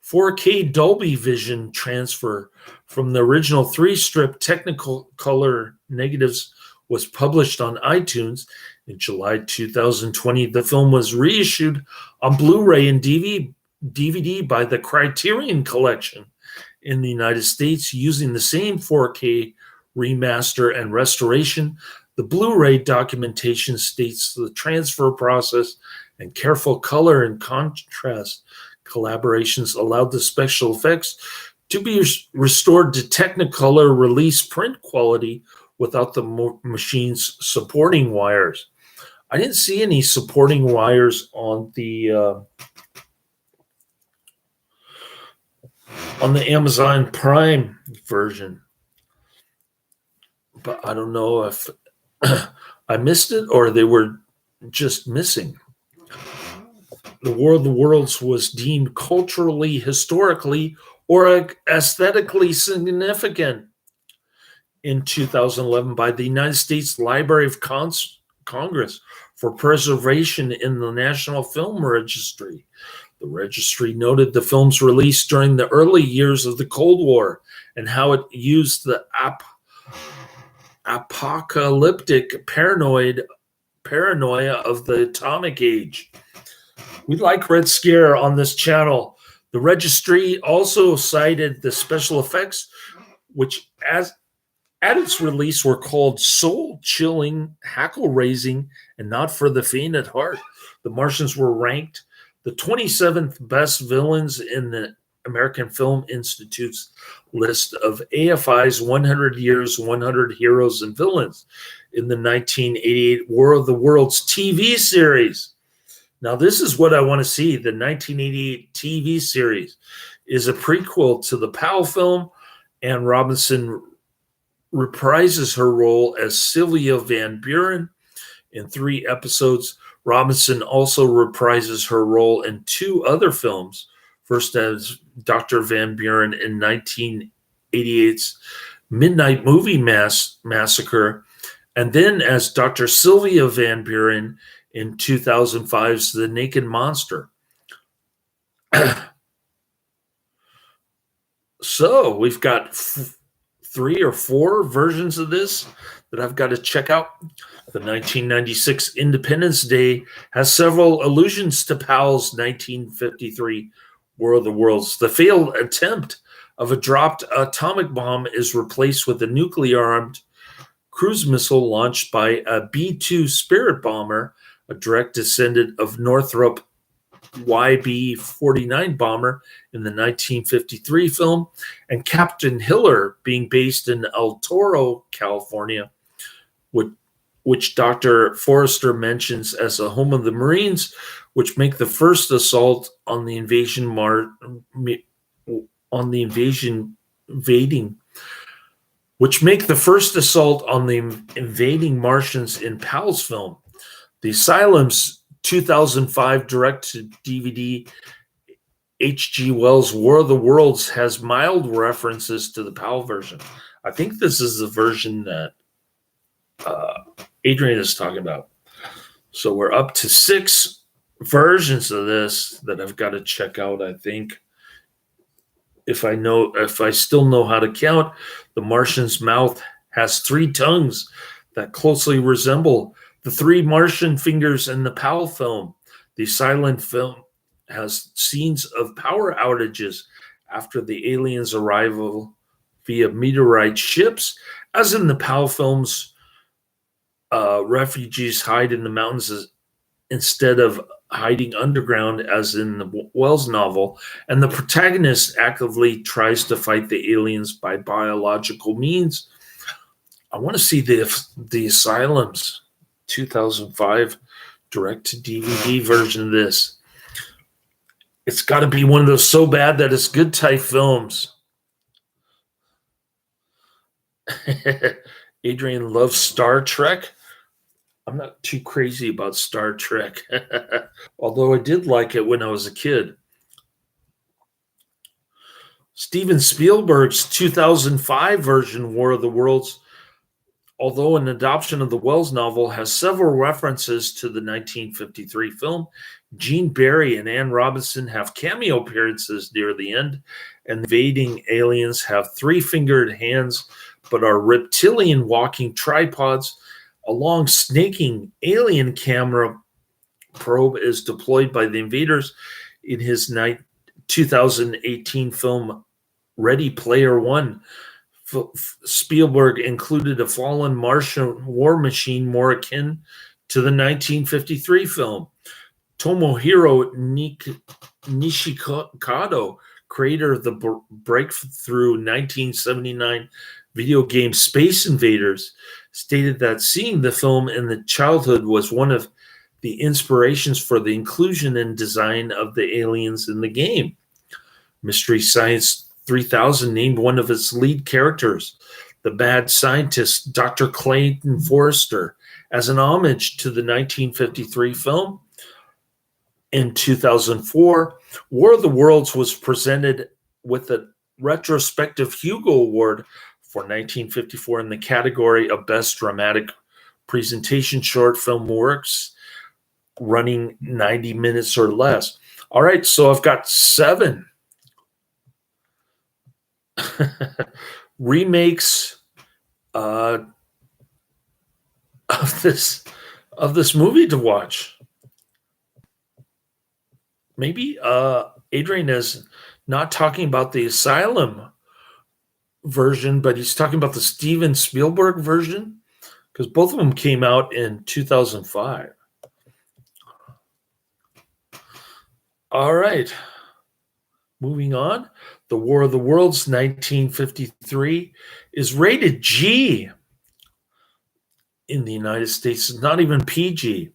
[SPEAKER 1] 4K Dolby Vision transfer from the original 3-strip Technicolor negatives was published on iTunes. In July 2020, the film was reissued on Blu-ray and DVD by the Criterion Collection in the United States using the same 4K remaster and restoration. The Blu-ray documentation states the transfer process and careful color and contrast collaborations allowed the special effects to be restored to Technicolor release print quality without the machine's supporting wires. I didn't see any supporting wires on the Amazon Prime version, but I don't know if I missed it or they were just missing. The War of the Worlds was deemed culturally, historically, or aesthetically significant in 2011 by the United States Library of Congress for preservation in the National Film Registry. The registry noted the film's release during the early years of the Cold War and how it used the apocalyptic paranoia of the atomic age. We like Red Scare on this channel. The registry also cited the special effects, which at its release were called soul-chilling, hackle-raising, and not for the faint at heart. The Martians were ranked the 27th best villains in the American Film Institute's list of AFI's 100 Years, 100 Heroes and Villains in the 1988 War of the Worlds TV series. Now, this is what I want to see. The 1988 TV series is a prequel to the Powell film, and Robinson reprises her role as Sylvia Van Buren in 3 episodes. Robinson also reprises her role in 2 other films, first as Dr. Van Buren in 1988's Midnight Movie Massacre, and then as Dr. Sylvia Van Buren in 2005's The Naked Monster. So we've got 3 or 4 versions of this that I've got to check out. The 1996 Independence Day has several allusions to Powell's 1953 War of the Worlds. The failed attempt of a dropped atomic bomb is replaced with a nuclear-armed cruise missile launched by a B-2 Spirit bomber, a direct descendant of Northrop YB-49 bomber in the 1953 film, and Captain Hiller being based in El Toro, California, which Dr. Forrester mentions as a home of the Marines, which make the first assault on the invading Martians in Powell's film. The Asylum's 2005 direct-to-DVD H.G. Wells' War of the Worlds has mild references to the Powell version. I think this is the version that Adrian is talking about. So we're up to 6 versions of this that I've got to check out, I think. If I still know how to count, the Martian's mouth has 3 tongues that closely resemble the 3 Martian fingers in the Powell film. The silent film has scenes of power outages after the aliens' arrival via meteorite ships. As in the Powell films, refugees hide in the mountains instead of hiding underground, as in the Wells novel, and the protagonist actively tries to fight the aliens by biological means. I want to see the Asylum's 2005 direct-to-DVD version of this. It's got to be one of those so bad that it's good type films. Adrian loves Star Trek. I'm not too crazy about Star Trek, although I did like it when I was a kid. Steven Spielberg's 2005 version, War of the Worlds, although an adoption of the Wells novel, has several references to the 1953 film. Gene Barry and Ann Robinson have cameo appearances near the end, and the invading aliens have 3-fingered hands but are reptilian walking tripods. A long snaking alien camera probe is deployed by the invaders in his 2018 film Ready Player One. Spielberg included a fallen Martian war machine more akin to the 1953 film. Tomohiro Nishikado, creator of the breakthrough 1979 video game Space Invaders, stated that seeing the film in the childhood was one of the inspirations for the inclusion and design of the aliens in the game. Mystery Science 3000 named one of its lead characters, the mad scientist Dr. Clayton Forrester, as an homage to the 1953 film. In 2004, War of the Worlds was presented with a retrospective Hugo Award for 1954 in the category of Best Dramatic Presentation Short Film Works, running 90 minutes or less. All right, so I've got 7 remakes of this movie to watch. Maybe Adrian is not talking about the Asylum version, but he's talking about the Steven Spielberg version, because both of them came out in 2005. All right, moving on. The War of the Worlds 1953 is rated G in the United States. It's not even PG.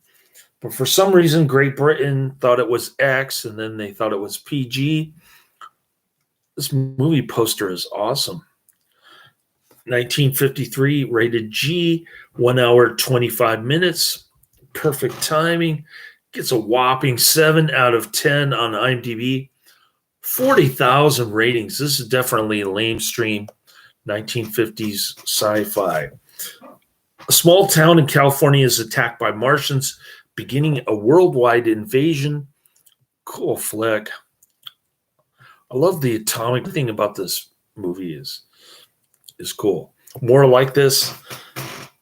[SPEAKER 1] But for some reason, Great Britain thought it was X, and then they thought it was PG. This movie poster is awesome. 1953, rated G, 1 hour, 25 minutes. Perfect timing. Gets a whopping 7 out of 10 on IMDb. 40,000 ratings. This is definitely lamestream 1950s sci-fi. A small town in California is attacked by Martians, beginning a worldwide invasion. Cool flick. I love the atomic thing about this movie is cool. More like this: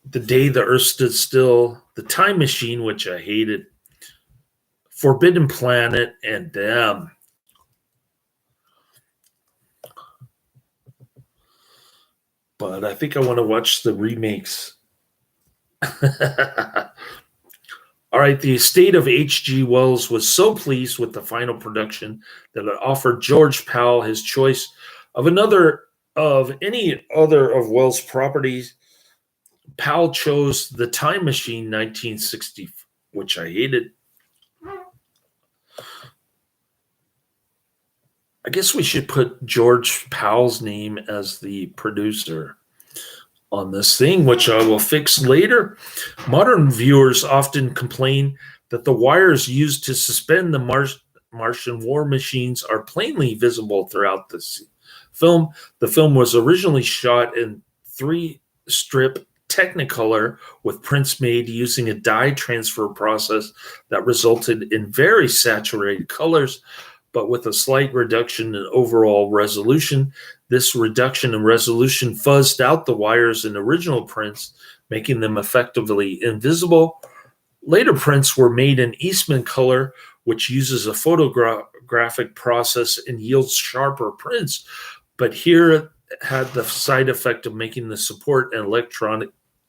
[SPEAKER 1] The Day the Earth Stood Still, The Time Machine, which I hated, Forbidden Planet, and Them. But I think I want to watch the remakes. All right, the estate of H.G. Wells was so pleased with the final production that it offered George Powell his choice of any other of Wells' properties. Powell chose The Time Machine 1960, which I hated. I guess we should put George Powell's name as the producer on this thing, which I will fix later. Modern viewers often complain that the wires used to suspend the Martian war machines are plainly visible throughout this film. The film was originally shot in 3-strip Technicolor with prints made using a dye transfer process that resulted in very saturated colors, but with a slight reduction in overall resolution. This reduction in resolution fuzzed out the wires in original prints, making them effectively invisible. Later prints were made in Eastman color, which uses a photographic process and yields sharper prints, but here it had the side effect of making the support and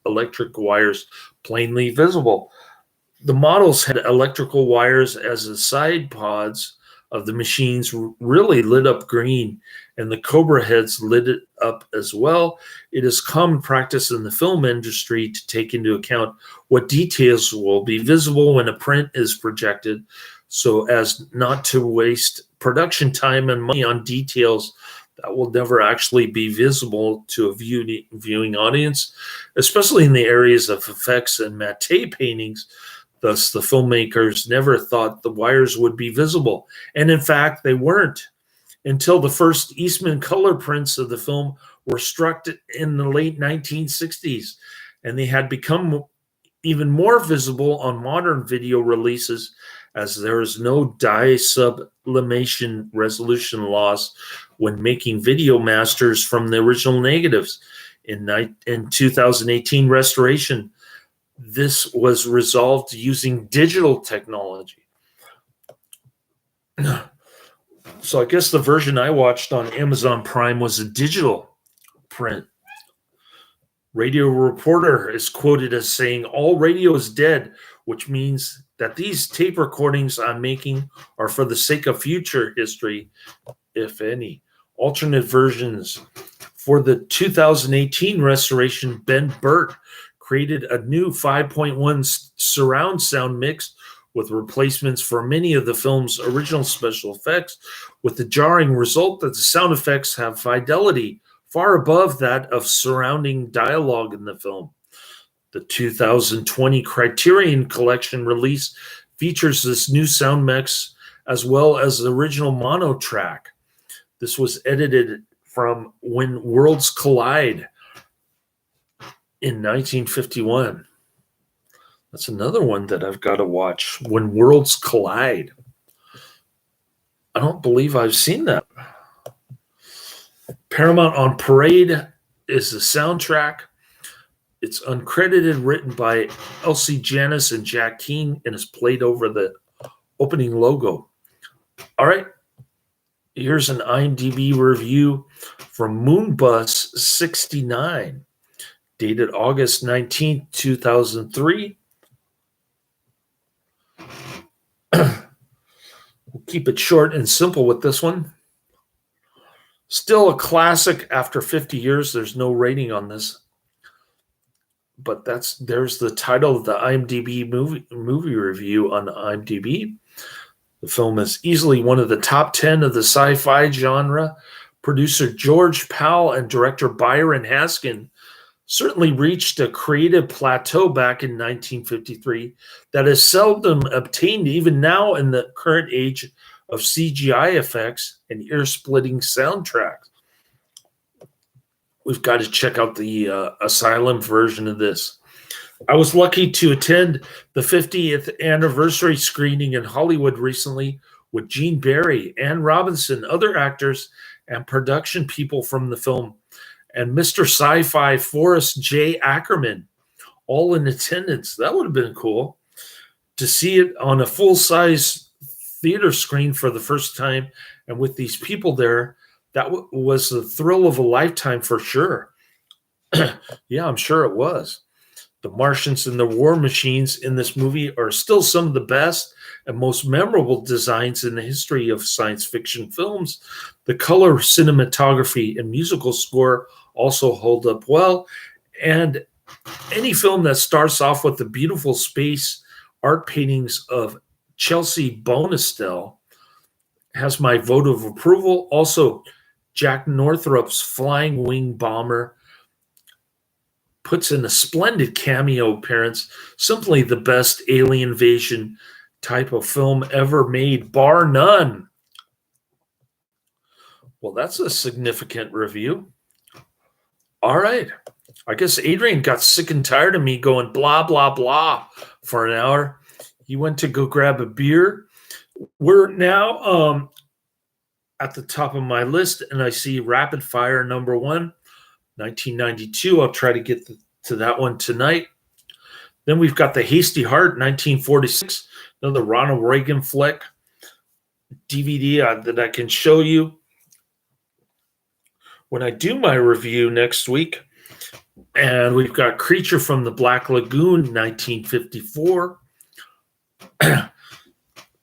[SPEAKER 1] electric wires plainly visible. The models had electrical wires as the side pods of the machines really lit up green, and the Cobra heads lit it up as well. It is common practice in the film industry to take into account what details will be visible when a print is projected, so as not to waste production time and money on details that will never actually be visible to a viewing audience, especially in the areas of effects and matte paintings. Thus, the filmmakers never thought the wires would be visible. And in fact, they weren't until the first Eastman color prints of the film were struck in the late 1960s. And they had become even more visible on modern video releases, as there is no dye sublimation resolution loss when making video masters from the original negatives. In 2018 restoration, this was resolved using digital technology. So I guess the version I watched on Amazon Prime was a digital print. Radio Reporter is quoted as saying, "All radio is dead," which means that these tape recordings I'm making are for the sake of future history, if any. Alternate versions. For the 2018 restoration, Ben Burt created a new 5.1 surround sound mix with replacements for many of the film's original special effects, with the jarring result that the sound effects have fidelity far above that of surrounding dialogue in the film. The 2020 Criterion Collection release features this new sound mix as well as the original mono track. This was edited from When Worlds Collide in 1951. That's another one that I've got to watch. When Worlds Collide. I don't believe I've seen that. Paramount on Parade is the soundtrack. It's uncredited, written by Elsie Janis and Jack King, and is played over the opening logo. All right. Here's an IMDb review from Moonbus 69. Dated August 19th, 2003. We'll keep it short and simple with this one. Still a classic after 50 years. There's no rating on this. But there's the title of the IMDb movie review on IMDb. The film is easily one of the top 10 of the sci-fi genre. Producer George Powell and director Byron Haskin certainly reached a creative plateau back in 1953 that is seldom obtained even now in the current age of CGI effects and ear-splitting soundtracks. We've got to check out the Asylum version of this. I was lucky to attend the 50th anniversary screening in Hollywood recently with Gene Barry, Ann Robinson, other actors, and production people from the film, and Mr. Sci-Fi Forrest J. Ackerman, all in attendance. That would have been cool to see it on a full-size theater screen for the first time, and with these people there. That was the thrill of a lifetime for sure. Yeah, I'm sure it was. The Martians and the war machines in this movie are still some of the best and most memorable designs in the history of science fiction films. The color, cinematography, and musical score also hold up well. And any film that starts off with the beautiful space art paintings of Chelsea Bonestell has my vote of approval. Also, Jack Northrop's Flying Wing Bomber puts in a splendid cameo appearance. Simply the best alien invasion type of film ever made, bar none. Well, that's a significant review. All right. I guess Adrian got sick and tired of me going blah, blah, blah for an hour. He went to go grab a beer. We're now at the top of my list, and I see Rapid Fire number 1, 1992. I'll try to get to that one tonight. Then we've got The Hasty Heart, 1946, another Ronald Reagan flick DVD that I can show you when I do my review next week. And we've got Creature from the Black Lagoon, 1954.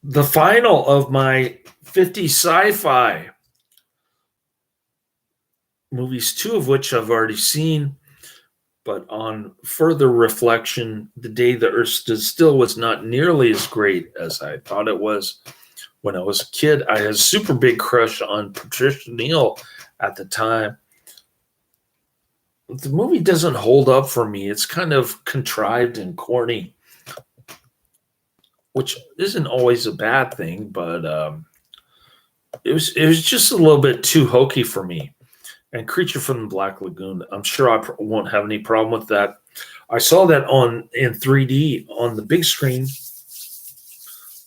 [SPEAKER 1] The final of my 50 sci-fi movies, 2 of which I've already seen, but on further reflection, The Day the Earth Stood Still was not nearly as great as I thought it was. When I was a kid, I had a super big crush on Patricia Neal at the time. The movie doesn't hold up for me. It's kind of contrived and corny, which isn't always a bad thing, but it was just a little bit too hokey for me. And Creature from the Black Lagoon, I'm sure I won't have any problem with that. I saw that in 3D on the big screen,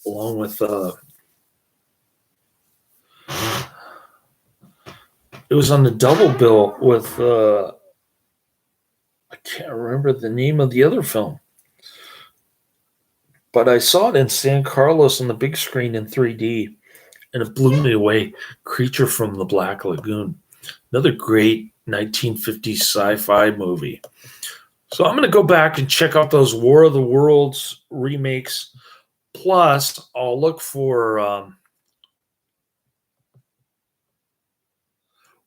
[SPEAKER 1] along with it was on the double bill with I can't remember the name of the other film, but I saw it in San Carlos on the big screen in 3D, and it blew me away. Creature from the Black Lagoon, another great 1950s sci-fi movie. So I'm going to go back and check out those War of the Worlds remakes. Plus, I'll look for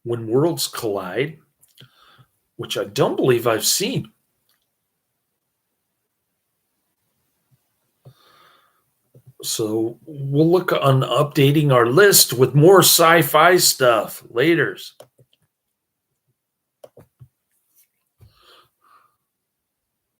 [SPEAKER 1] When Worlds Collide, which I don't believe I've seen. So we'll look on updating our list with more sci-fi stuff. Laters.